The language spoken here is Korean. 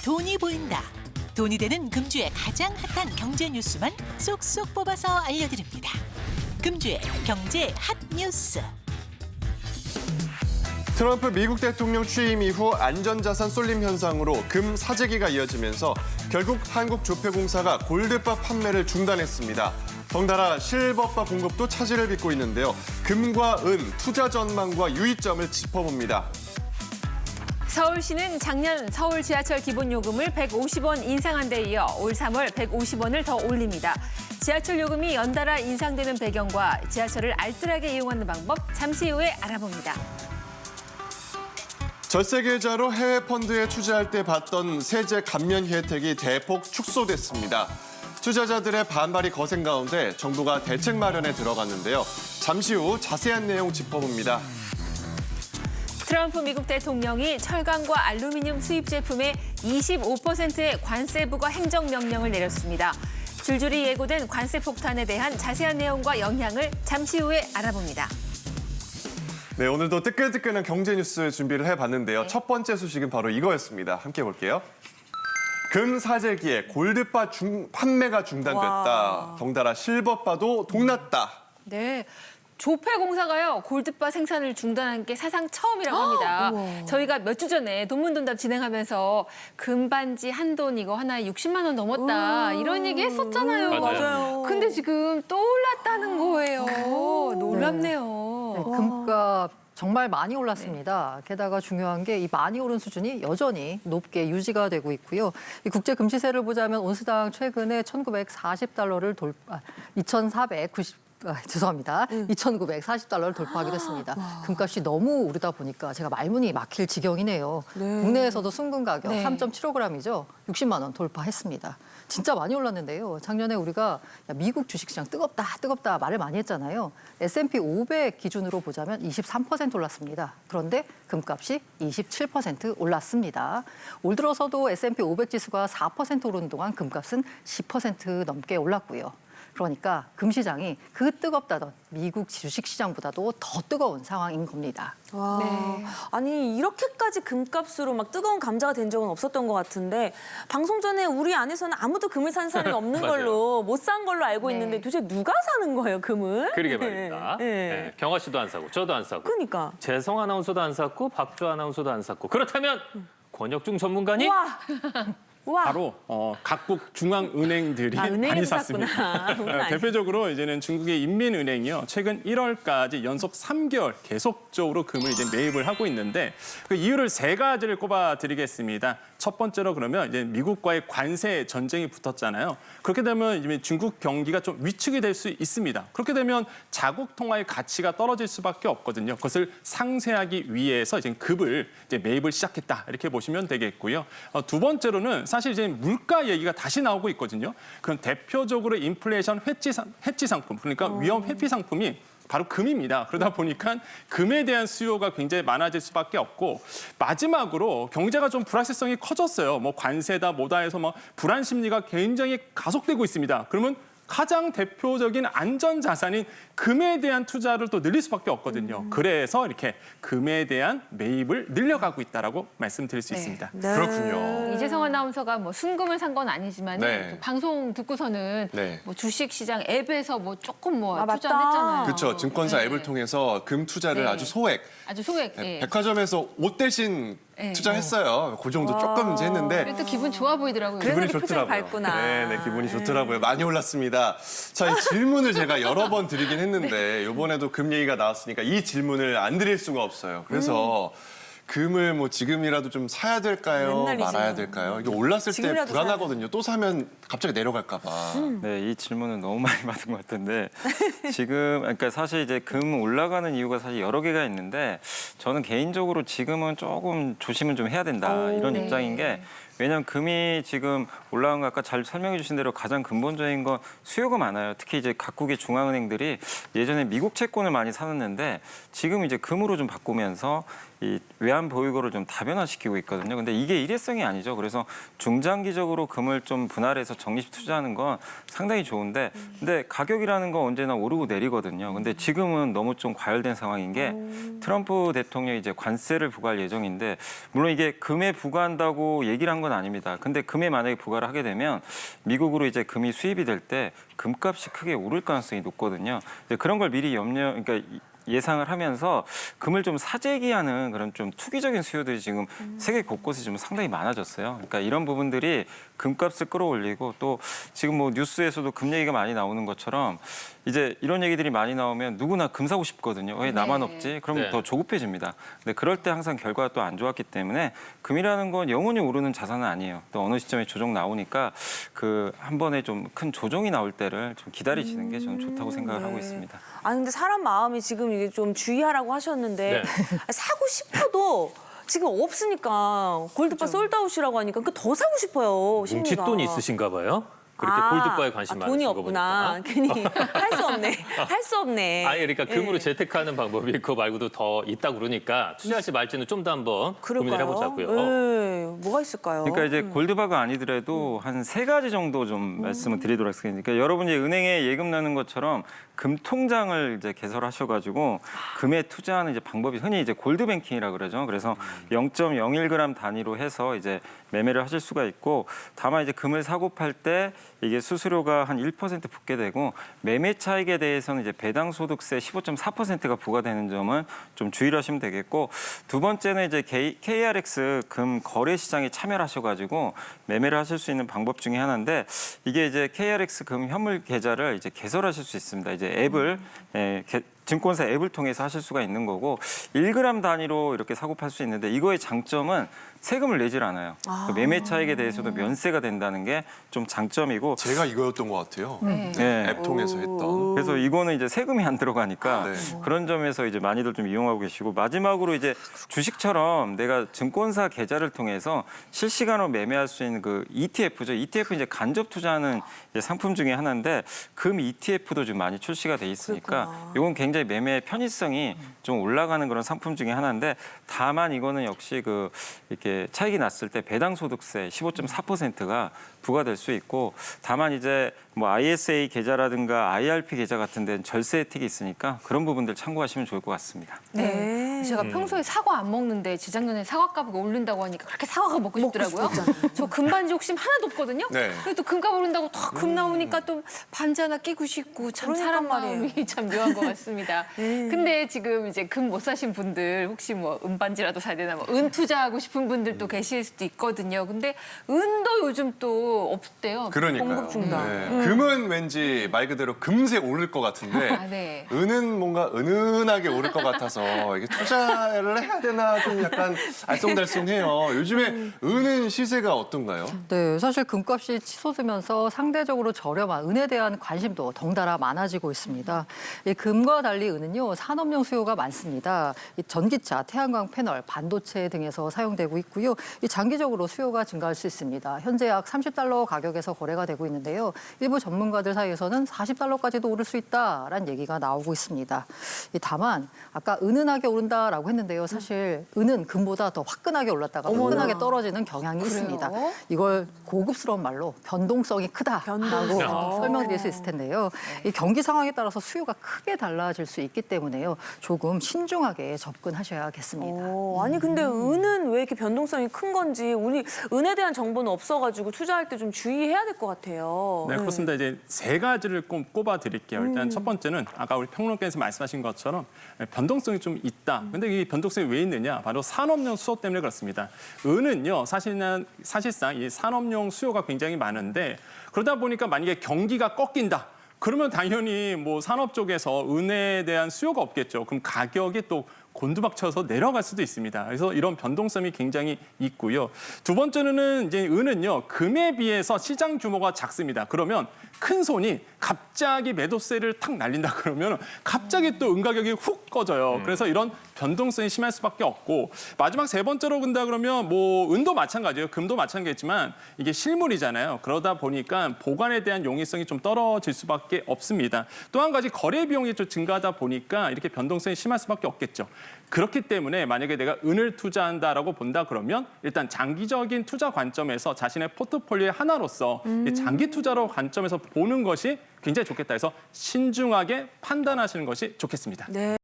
돈이 보인다. 돈이 되는 금주의 가장 핫한 경제 뉴스만 쏙쏙 뽑아서 알려드립니다. 금주의 경제 핫 뉴스. 트럼프 미국 대통령 취임 이후 안전자산 쏠림 현상으로 금 사재기가 이어지면서 결국 한국조폐공사가 골드바 판매를 중단했습니다. 덩달아 실버바 공급도 차질을 빚고 있는데요. 금과 은, 투자 전망과 유의점을 짚어봅니다. 서울시는 작년 서울 지하철 기본요금을 150원 인상한 데 이어 올 3월 150원을 더 올립니다. 지하철 요금이 연달아 인상되는 배경과 지하철을 알뜰하게 이용하는 방법 잠시 후에 알아봅니다. 절세 계좌로 해외 펀드에 투자할 때 받던 세제 감면 혜택이 대폭 축소됐습니다. 투자자들의 반발이 거센 가운데 정부가 대책 마련에 들어갔는데요. 잠시 후 자세한 내용 짚어봅니다. 트럼프 미국 대통령이 철강과 알루미늄 수입 제품에 25%의 관세 부과 행정명령을 내렸습니다. 줄줄이 예고된 관세 폭탄에 대한 자세한 내용과 영향을 잠시 후에 알아봅니다. 네, 오늘도 뜨끈뜨끈한 경제 뉴스 준비를 해봤는데요. 첫 번째 소식은 바로 이거였습니다. 함께 볼게요. 금 사재기에 골드바 판매가 중단됐다. 덩달아 실버바도 동났다. 네. 조폐공사가요 골드바 생산을 중단한 게 사상 처음이라고 합니다. 저희가 몇 주 전에 돈문돈답 진행하면서 금반지 한 돈 이거 하나에 60만 원 넘었다 이런 얘기 했었잖아요. 맞아요. 근데 지금 또 올랐다는 거예요. 놀랍네요. 네, 금값 정말 많이 올랐습니다. 게다가 중요한 게 이 많이 오른 수준이 여전히 높게 유지가 되고 있고요. 이 국제 금시세를 보자면 온스당 최근에 1,940달러를 2,940달러를 돌파하기도 했습니다. 금값이 너무 오르다 보니까 제가 말문이 막힐 지경이네요. 국내에서도 순금 가격 3.75g이죠. 60만 원 돌파했습니다. 진짜 많이 올랐는데요. 작년에 우리가 야, 미국 주식시장 뜨겁다 말을 많이 했잖아요. S&P 500 기준으로 보자면 23% 올랐습니다. 그런데 금값이 27% 올랐습니다. 올 들어서도 S&P 500 지수가 4% 오르는 동안 금값은 10% 넘게 올랐고요. 그러니까 금시장이 그 뜨겁다던 미국 주식시장보다도 더 뜨거운 상황인 겁니다. 와, 아니 이렇게까지 금값으로 막 뜨거운 감자가 된 적은 없었던 것 같은데 방송 전에 우리 안에서는 아무도 금을 산 사람이 없는 걸로 못 산 걸로 알고 있는데 도대체 누가 사는 거예요, 금을? 그러게 말입니다. 네, 경화 씨도 안 사고 저도 안 사고 그러니까. 재성 아나운서도 안 샀고 박주 아나운서도 안 샀고 그렇다면 권혁중 전문가님? 와. 바로 각국 중앙은행들이 은행에서 많이 샀습니다. 샀구나. 대표적으로 이제는 중국의 인민은행이요. 최근 1월까지 연속 3개월 계속적으로 금을 이제 매입을 하고 있는데 그 이유를 세 가지를 꼽아드리겠습니다. 첫 번째로 그러면 이제 미국과의 관세 전쟁이 붙었잖아요. 그렇게 되면 이제 중국 경기가 좀 위축이 될 수 있습니다. 그렇게 되면 자국 통화의 가치가 떨어질 수밖에 없거든요. 그것을 상쇄하기 위해서 이제 금을 이제 매입을 시작했다 이렇게 보시면 되겠고요. 두 번째로는 사실 이제 물가 얘기가 다시 나오고 있거든요. 그럼 대표적으로 인플레이션 해치 상품, 그러니까 위험 회피 상품이 바로 금입니다. 그러다 보니까 금에 대한 수요가 굉장히 많아질 수밖에 없고 마지막으로 경제가 좀 불확실성이 커졌어요. 뭐 관세다 뭐다 해서 뭐 불안 심리가 굉장히 가속되고 있습니다. 그러면 가장 대표적인 안전 자산인 금에 대한 투자를 또 늘릴 수밖에 없거든요. 그래서 이렇게 금에 대한 매입을 늘려가고 있다라고 말씀드릴 수 있습니다. 그렇군요. 이재성 아나운서가 뭐 순금을 산 건 아니지만 네. 방송 듣고서는 네. 뭐 주식시장 앱에서 뭐 조금 뭐 맞다. 투자했잖아요. 그렇죠. 증권사 앱을 통해서 금 투자를 네. 아주 소액, 아주 소액. 예. 백화점에서 옷 대신 투자했어요. 그 정도 조금 이제 했는데 그래도 기분 좋아 보이더라고요. 그래서 기분이 이렇게 표정이 좋더라고요. 밝구나. 네, 기분이 좋더라고요. 많이 올랐습니다. 자, 이 질문을 제가 여러 번 드리긴 했는데 이번에도 금 얘기가 나왔으니까 이 질문을 안 드릴 수가 없어요. 그래서 금을 뭐 지금이라도 좀 사야 될까요? 맨날 이 말아야 질문. 될까요? 이게 올랐을 때 지금이라도 불안하거든요. 또 사면 갑자기 내려갈까 봐. 네, 이 질문은 너무 많이 받은 것 같은데 지금 그러니까 사실 이제 금 올라가는 이유가 사실 여러 개가 있는데 저는 개인적으로 지금은 조금 조심을 좀 해야 된다 이런 입장인 게 왜냐하면 금이 지금 올라간 거 아까 잘 설명해 주신 대로 가장 근본적인 건 수요가 많아요. 특히 이제 각국의 중앙은행들이 예전에 미국 채권을 많이 사놨는데 지금 이제 금으로 좀 바꾸면서 이 외환 보유고를 좀 다변화시키고 있거든요. 근데 이게 일회성이 아니죠. 그래서 중장기적으로 금을 좀 분할해서 적립 투자하는 건 상당히 좋은데 근데 가격이라는 건 언제나 오르고 내리거든요. 근데 지금은 너무 좀 과열된 상황인 게 트럼프 대통령이 이제 관세를 부과할 예정인데 물론 이게 금에 부과한다고 얘기를 한 건 건 아닙니다. 근데 금에 만약에 부과를 하게 되면 미국으로 이제 금이 수입이 될 때 금값이 크게 오를 가능성이 높거든요. 이제 그런 걸 미리 그러니까 예상을 하면서 금을 좀 사재기하는 그런 좀 투기적인 수요들이 지금 세계 곳곳에 좀 상당히 많아졌어요. 그러니까 이런 부분들이 금값을 끌어올리고 또 지금 뭐 뉴스에서도 금 얘기가 많이 나오는 것처럼 이제 이런 얘기들이 많이 나오면 누구나 금 사고 싶거든요. 왜 나만 없지? 그럼 네. 더 조급해집니다. 근데 그럴 때 항상 결과가 또 안 좋았기 때문에 금이라는 건 영원히 오르는 자산은 아니에요. 또 어느 시점에 조정 나오니까 그 한 번에 좀 큰 조정이 나올 때를 좀 기다리시는 게 저는 좋다고 생각을 하고 있습니다. 아니 근데 사람 마음이 지금 이게 좀 주의하라고 하셨는데 네. 사고 싶어도 지금 없으니까 골드바 솔드아웃이라고 하니까 더 사고 싶어요. 심리가. 뭉칫돈이 있으신가 봐요. 그렇게 골드바에 관심 돈이 많으신 거 없구나. 보니까. 괜히 할 수 없네. 할 수 없네. 아니 그러니까 금으로 예. 재테크하는 방법이 그거 말고도 더 있다고 그러니까 투자할지 말지는 좀 더 한번 고민을 해보자고요. 네. 뭐가 있을까요? 그러니까 이제 골드바가 아니더라도 한 3가지 정도 좀 말씀을 드리도록 하겠습니다. 그러니까 여러분이 은행에 예금 넣는 것처럼 금 통장을 이제 개설하셔가지고 금에 투자하는 이제 방법이 흔히 이제 골드뱅킹이라고 그러죠. 그래서 0.01g 단위로 해서 이제 매매를 하실 수가 있고 다만 이제 금을 사고 팔 때 이게 수수료가 한 1% 붙게 되고 매매 차익에 대해서는 이제 배당 소득세 15.4%가 부과되는 점은 좀 주의를 하시면 되겠고 두 번째는 이제 KRX 금 거래 시장에 참여를 하셔가지고 매매를 하실 수 있는 방법 중에 하나인데 이게 이제 KRX 금 현물 계좌를 이제 개설하실 수 있습니다. 이제 앱을 증권사 앱을 통해서 하실 수가 있는 거고 1g 단위로 이렇게 사고 팔 수 있는데 이거의 장점은 세금을 내질 않아요. 그 매매 차익에 대해서도 면세가 된다는 게 좀 장점이고 제가 이거였던 것 같아요. 네. 앱 통해서 했던. 그래서 이거는 이제 세금이 안 들어가니까 네. 그런 점에서 이제 많이들 좀 이용하고 계시고 마지막으로 이제 주식처럼 내가 증권사 계좌를 통해서 실시간으로 매매할 수 있는 그 ETF죠. ETF 이제 간접 투자하는 이제 상품 중에 하나인데 금 ETF도 좀 많이 출시가 돼 있으니까 이건 굉장히 매매 편의성이 좀 올라가는 그런 상품 중에 하나인데 다만 이거는 역시 그 이렇게 차익이 났을 때 배당 소득세 15.4%가 부과될 수 있고 다만 이제 뭐 ISA 계좌라든가 IRP 계좌 같은 데는 절세 혜택이 있으니까 그런 부분들 참고하시면 좋을 것 같습니다. 네. 제가 평소에 사과 안 먹는데 재작년에 사과 값이 오른다고 하니까 그렇게 사과가 먹고 싶더라고요. 저 금반지 욕심 하나도 없거든요. 네. 그래도 금값 오른다고 턱 금 나오니까 또 반지 하나 끼고 싶고 참 그러니까 사람 말이에요. 마음이 참 묘한 것 같습니다. 근데 지금 이제 금 못 사신 분들 혹시 뭐 은반지라도 사야 되나 뭐 은 투자하고 싶은 분들도 계실 수도 있거든요. 근데 은도 요즘 또 없대요. 그러니까요. 공급 중단. 네. 금은 왠지 말 그대로 금세 오를 것 같은데 아, 네. 은은 뭔가 은은하게 오를 것 같아서 이게 투자를 해야 되나 좀 약간 알쏭달쏭해요. 요즘에 은은 시세가 어떤가요? 네, 사실 금값이 치솟으면서 상대적으로 저렴한 은에 대한 관심도 덩달아 많아지고 있습니다. 이 금과 달리 은은요 산업용 수요가 많습니다. 이 전기차, 태양광 패널, 반도체 등에서 사용되고 있고요. 이 장기적으로 수요가 증가할 수 있습니다. 현재 약 30달러 가격에서 거래가 되고 있는데요. 일부 전문가들 사이에서는 40달러까지도 오를 수 있다라는 얘기가 나오고 있습니다. 다만 아까 은은하게 오른다라고 했는데요. 사실 은은 금보다 더 화끈하게 올랐다가 화끈하게 떨어지는 경향이 있습니다. 이걸 고급스러운 말로 변동성이 크다라고 설명드릴 수 있을 텐데요. 이 경기 상황에 따라서 수요가 크게 달라질 수 있기 때문에요. 조금 신중하게 접근하셔야겠습니다. 아니 근데 은은 왜 이렇게 변동성이 큰 건지 우리 은에 대한 정보는 없어가지고 투자할 때 좀 주의해야 될 것 같아요. 네, 그렇습니다. 이제 3가지를 꼽아 드릴게요. 일단 첫 번째는 아까 우리 평론가께서 말씀하신 것처럼 변동성이 좀 있다. 근데 이 변동성이 왜 있느냐? 바로 산업용 수요 때문에 그렇습니다. 은은요, 사실상 이 산업용 수요가 굉장히 많은데 그러다 보니까 만약에 경기가 꺾인다. 그러면 당연히 뭐 산업 쪽에서 은에 대한 수요가 없겠죠. 그럼 가격이 또 곤두박쳐서 내려갈 수도 있습니다. 그래서 이런 변동성이 굉장히 있고요. 두 번째는 이제 은은요, 금에 비해서 시장 규모가 작습니다. 그러면 큰 손이 갑자기 매도세를 탁 날린다 그러면 갑자기 또 은 가격이 훅 꺼져요. 그래서 이런 변동성이 심할 수밖에 없고 마지막 3번째로 본다 그러면 뭐 은도 마찬가지예요. 금도 마찬가지지만 이게 실물이잖아요. 그러다 보니까 보관에 대한 용이성이 좀 떨어질 수밖에 없습니다. 또 한 가지 거래 비용이 좀 증가하다 보니까 이렇게 변동성이 심할 수밖에 없겠죠. 그렇기 때문에 만약에 내가 은을 투자한다라고 본다 그러면 일단 장기적인 투자 관점에서 자신의 포트폴리오의 하나로서 장기 투자로 관점에서 보는 것이 굉장히 좋겠다 해서 신중하게 판단하시는 것이 좋겠습니다. 네.